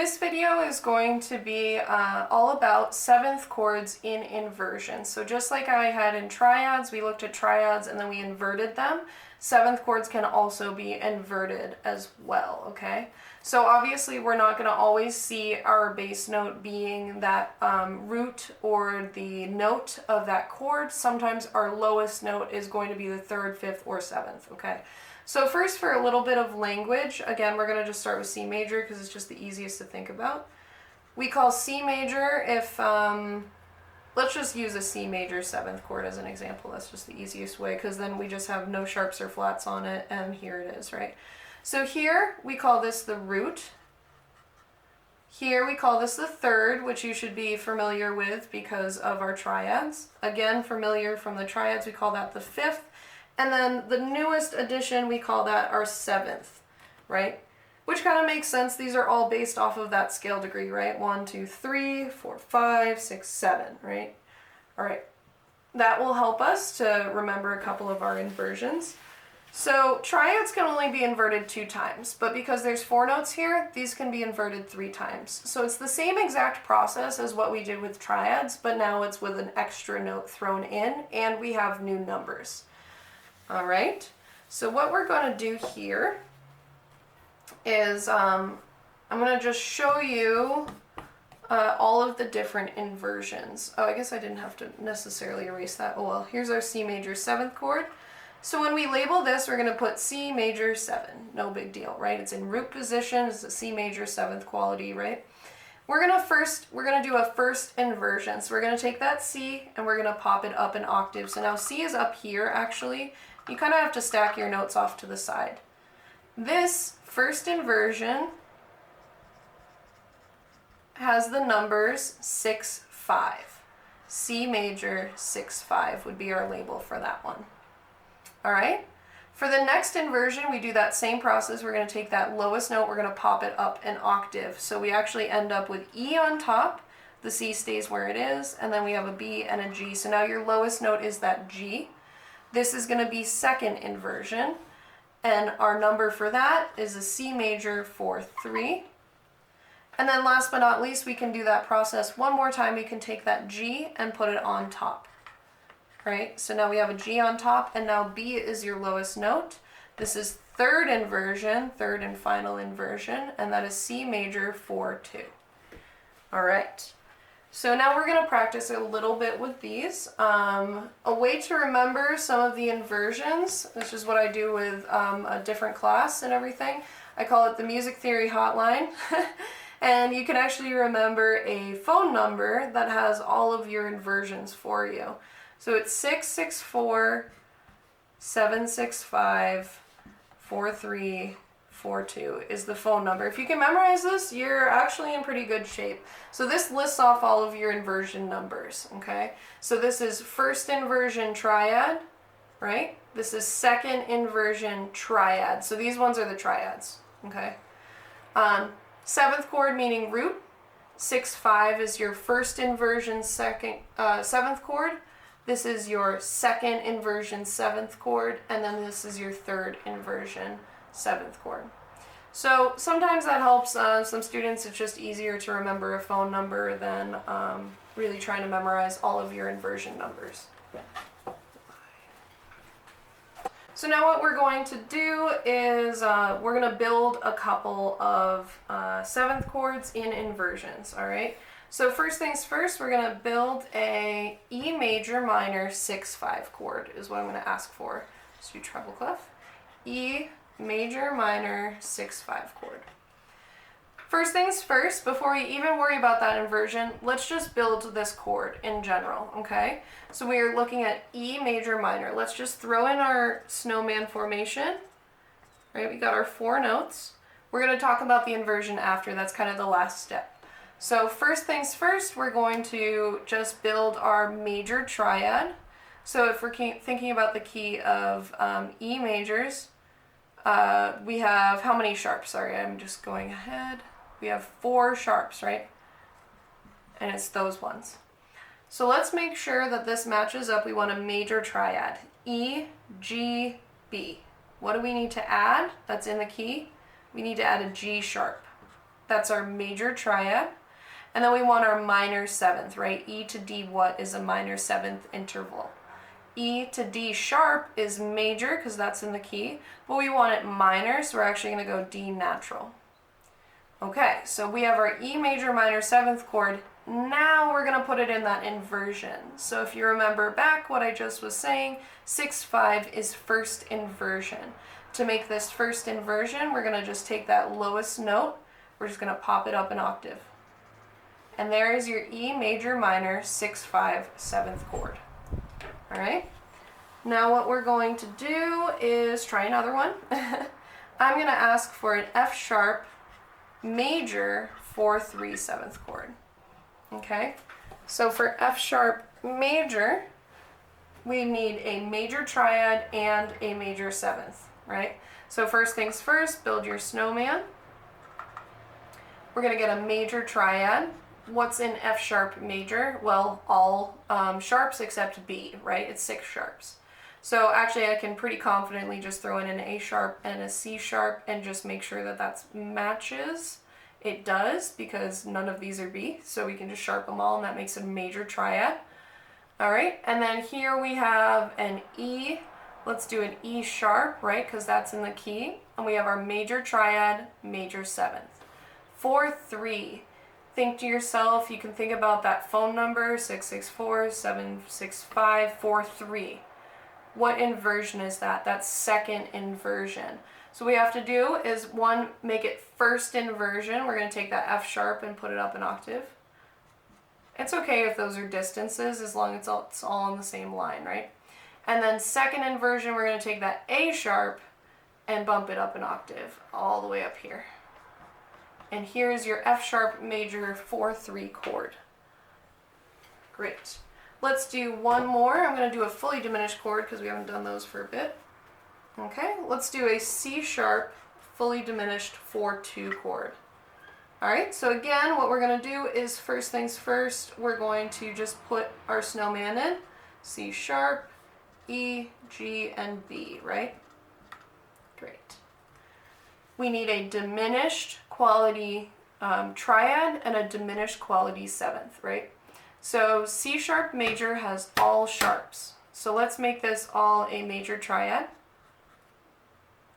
this video is going to be all about seventh chords in inversion. So just like I had in triads, we looked at triads and then we inverted them. Seventh chords can also be inverted as well, okay? So obviously we're not going to always see our bass note being that root or the note of that chord. Sometimes our lowest note is going to be the third, fifth, or seventh, okay? So first, for a little bit of language, again, we're going to just start with C major because it's just the easiest to think about. We call C major if, let's just use a C major seventh chord as an example. That's just the easiest way because then we just have no sharps or flats on it, and here it is, right? So here we call this the root. Here we call this the third, which you should be familiar with because of our triads. Again, familiar from the triads, we call that the fifth. And then the newest addition, we call that our seventh, right? Which kind of makes sense. These are all based off of that scale degree, right? 1, 2, 3, 4, 5, 6, 7, right? All right. That will help us to remember a couple of our inversions. So triads can only be inverted 2 times, but because there's 4 notes here, these can be inverted 3 times. So it's the same exact process as what we did with triads, but now it's with an extra note thrown in, and we have new numbers. All right, so what we're going to do here is I'm going to just show you all of the different inversions. Oh, I guess I didn't have to necessarily erase that. Oh well, here's our C major 7th chord. So when we label this, we're going to put C major 7. No big deal, right? It's in root position. It's a C major 7th quality, right? We're going to do a first inversion. So we're going to take that C and we're going to pop it up an octave. So now C is up here, actually. You kind of have to stack your notes off to the side. This first inversion has the numbers 6, 5. C major 6, 5 would be our label for that one. All right? For the next inversion, we do that same process. We're going to take that lowest note, we're going to pop it up an octave. So we actually end up with E on top, the C stays where it is, and then we have a B and a G. So now your lowest note is that G. This is going to be second inversion, and our number for that is a C major 4, 3. And then last but not least, we can do that process one more time. We can take that G and put it on top. Right? So now we have a G on top, and now B is your lowest note. This is third inversion, third and final inversion, and that is C major 4, 2. All right. So now we're going to practice a little bit with these. A way to remember some of the inversions, this is what I do with a different class and everything. I call it the music theory hotline. And you can actually remember a phone number that has all of your inversions for you. So it's 664 765 4342 is the phone number. If you can memorize this, you're actually in pretty good shape. So this lists off all of your inversion numbers, okay? So this is first inversion triad, right? This is second inversion triad. So these ones are the triads, okay? Seventh chord meaning root. 6, 5 is your first inversion seventh chord. This is your second inversion 7th chord, and then this is your third inversion 7th chord. So sometimes that helps some students. It's just easier to remember a phone number than really trying to memorize all of your inversion numbers. So now what we're going to do is we're going to build a couple of 7th chords in inversions, all right? So first things first, we're going to build a E major minor 6, 5 chord is what I'm going to ask for. Let's do treble clef. E major minor 6, 5 chord. First things first, before we even worry about that inversion, let's just build this chord in general, okay? So we are looking at E major minor. Let's just throw in our snowman formation, right? We got our 4 notes. We're going to talk about the inversion after. That's kind of the last step. So first things first, we're going to just build our major triad. So if we're thinking about the key of E majors, we have how many sharps? Sorry, I'm just going ahead. We have 4 sharps, right? And it's those ones. So let's make sure that this matches up. We want a major triad. E, G, B. What do we need to add that's in the key? We need to add a G sharp. That's our major triad. And then we want our minor seventh, right? E to D what is a minor seventh interval? E to D sharp is major because that's in the key, but we want it minor, so we're actually going to go D natural. Okay, so we have our E major minor seventh chord. Now we're going to put it in that inversion. So if you remember back what I just was saying, 6/5 is first inversion. To make this first inversion, we're going to just take that lowest note, we're just going to pop it up an octave. And there is your E major minor 6/5 seventh chord. All right, now what we're going to do is try another one. I'm going to ask for an F sharp major 4/3 seventh chord. Okay, so for F sharp major, we need a major triad and a major seventh, right? So first things first, build your snowman. We're going to get a major triad. What's in F sharp major? Well, all sharps except B, right? It's 6 sharps. So actually I can pretty confidently just throw in an A sharp and a C sharp and just make sure that that matches. It does, because none of these are B, so we can just sharp them all and that makes a major triad. All right, and then here we have an E. Let's do an E sharp, right, because that's in the key. And we have our major triad, major seventh. 4/3. Think to yourself, you can think about that phone number, 664-765-43. What inversion is that? That's second inversion. So what we have to do is, one, make it first inversion. We're going to take that F sharp and put it up an octave. It's okay if those are distances, as long as it's all on the same line, right? And then second inversion, we're going to take that A sharp and bump it up an octave, all the way up here. And here's your F sharp major 4/3 chord. Great. Let's do one more. I'm going to do a fully diminished chord because we haven't done those for a bit. Okay, let's do a C sharp fully diminished 4/2 chord. All right, so again, what we're going to do is, first things first, we're going to just put our snowman in. C sharp, E, G, and B, right? Great. We need a diminished quality triad and a diminished quality seventh, right? So C sharp major has all sharps. So let's make this all a major triad.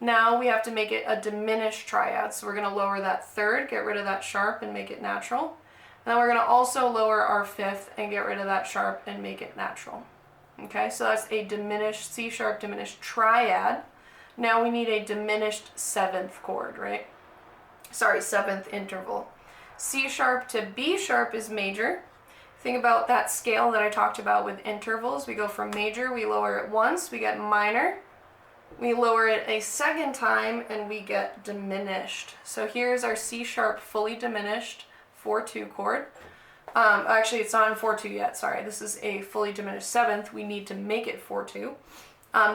Now we have to make it a diminished triad. So we're going to lower that third, get rid of that sharp and make it natural. And then we're going to also lower our fifth and get rid of that sharp and make it natural. Okay, so that's a diminished C sharp diminished triad. Now we need a diminished seventh chord, right? Sorry, seventh interval. C sharp to B sharp is major. Think about that scale that I talked about with intervals. We go from major, we lower it once, we get minor. We lower it a second time and we get diminished. So here's our C sharp fully diminished 4/2 chord. Actually, it's not in 4/2 yet, sorry. This is a fully diminished seventh. We need to make it 4/2.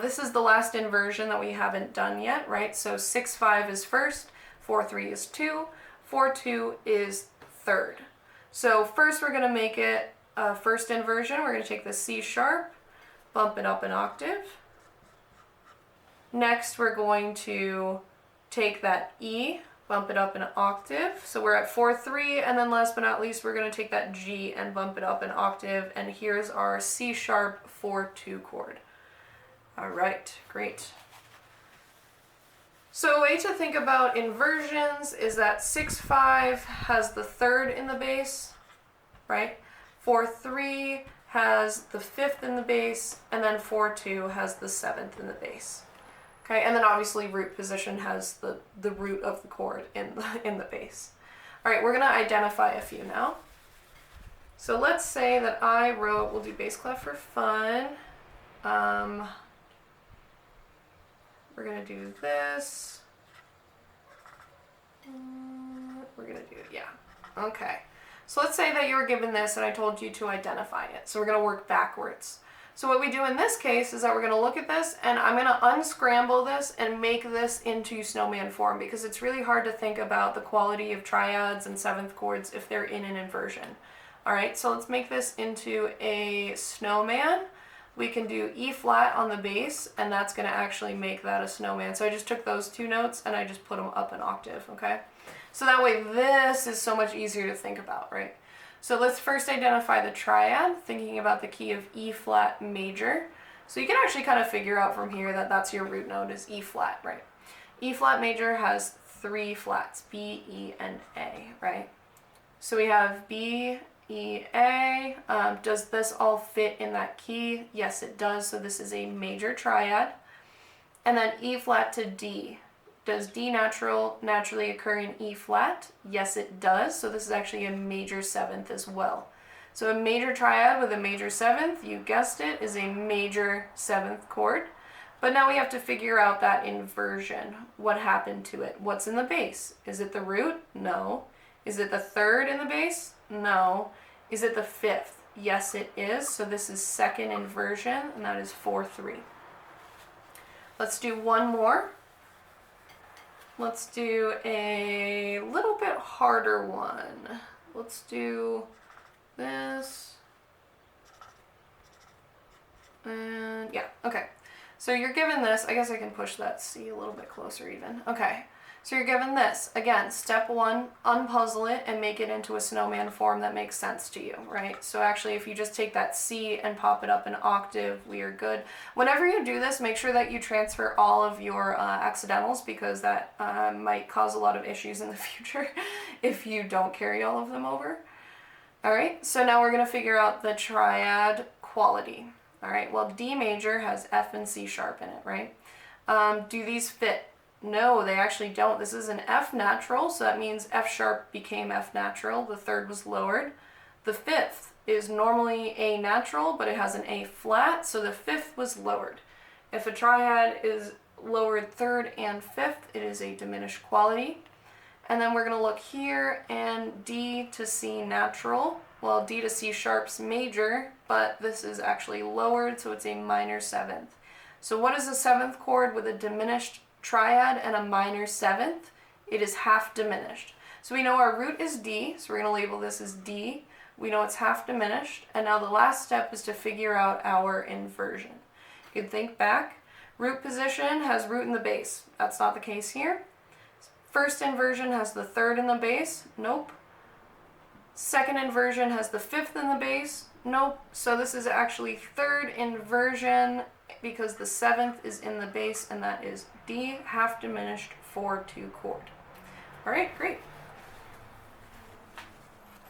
This is the last inversion that we haven't done yet, right? So 6/5 is first, 4/3 is 2, 4/2 is third. So first we're going to make it a first inversion. We're going to take the C sharp, bump it up an octave. Next we're going to take that E, bump it up an octave. So we're at 4/3, and then last but not least we're going to take that G and bump it up an octave, and here's our C sharp 4/2 chord. All right, great. So a way to think about inversions is that 6/5 has the third in the bass, right? 4/3 has the fifth in the bass, and then 4/2 has the seventh in the bass. Okay, and then obviously root position has the root of the chord in the bass. All right, we're gonna identify a few now. So let's say that I wrote, we'll do bass clef for fun. We're gonna do this. We're gonna do, yeah, okay. So let's say that you were given this and I told you to identify it. So we're gonna work backwards. So what we do in this case is that we're going to look at this and I'm going to unscramble this and make this into snowman form, because it's really hard to think about the quality of triads and seventh chords if they're in an inversion. All right, so let's make this into a snowman. We can do E flat on the bass, and that's going to actually make that a snowman. So I just took those two notes and I just put them up an octave, okay? So that way this is so much easier to think about, right? So let's first identify the triad, thinking about the key of E flat major. So you can actually kind of figure out from here that that's your root note is E flat, right? E flat major has 3 flats, B, E, and A, right? So we have B, E, A. Does this all fit in that key? Yes, it does. So this is a major triad. And then E flat to D. Does D naturally occur in E flat? Yes, it does. So this is actually a major seventh as well. So a major triad with a major seventh, you guessed it, is a major seventh chord. But now we have to figure out that inversion. What happened to it? What's in the bass? Is it the root? No. Is it the third in the bass? No. Is it the fifth? Yes, it is. So this is second inversion, and that is 4-3. Let's do one more. Let's do a little bit harder one. Let's do this. And yeah, okay. So you're given this. I guess I can push that C a little bit closer even. Okay. So you're given this. Again, step 1, unpuzzle it and make it into a snowman form that makes sense to you, right? So actually, if you just take that C and pop it up an octave, we are good. Whenever you do this, make sure that you transfer all of your accidentals, because that might cause a lot of issues in the future if you don't carry all of them over. All right, so now we're going to figure out the triad quality. All right, well, D major has F and C sharp in it, right? Do these fit? No, they actually don't. This is an F natural, so that means F sharp became F natural. The third was lowered. The fifth is normally A natural, but it has an A flat, so the fifth was lowered. If a triad is lowered third and fifth, it is a diminished quality. And then we're going to look here, and D to C natural. Well, D to C sharp's major, but this is actually lowered, so it's a minor seventh. So what is a seventh chord with a diminished triad and a minor seventh? It is half diminished. So we know our root is D, so we're going to label this as D. We know it's half diminished, and now the last step is to figure out our inversion. You can think back. Root position has root in the bass. That's not the case here. First inversion has the third in the bass. Nope. Second inversion has the fifth in the bass. Nope. So this is actually third inversion because the seventh is in the bass, and that is D, half diminished 4-2 chord. All right, great.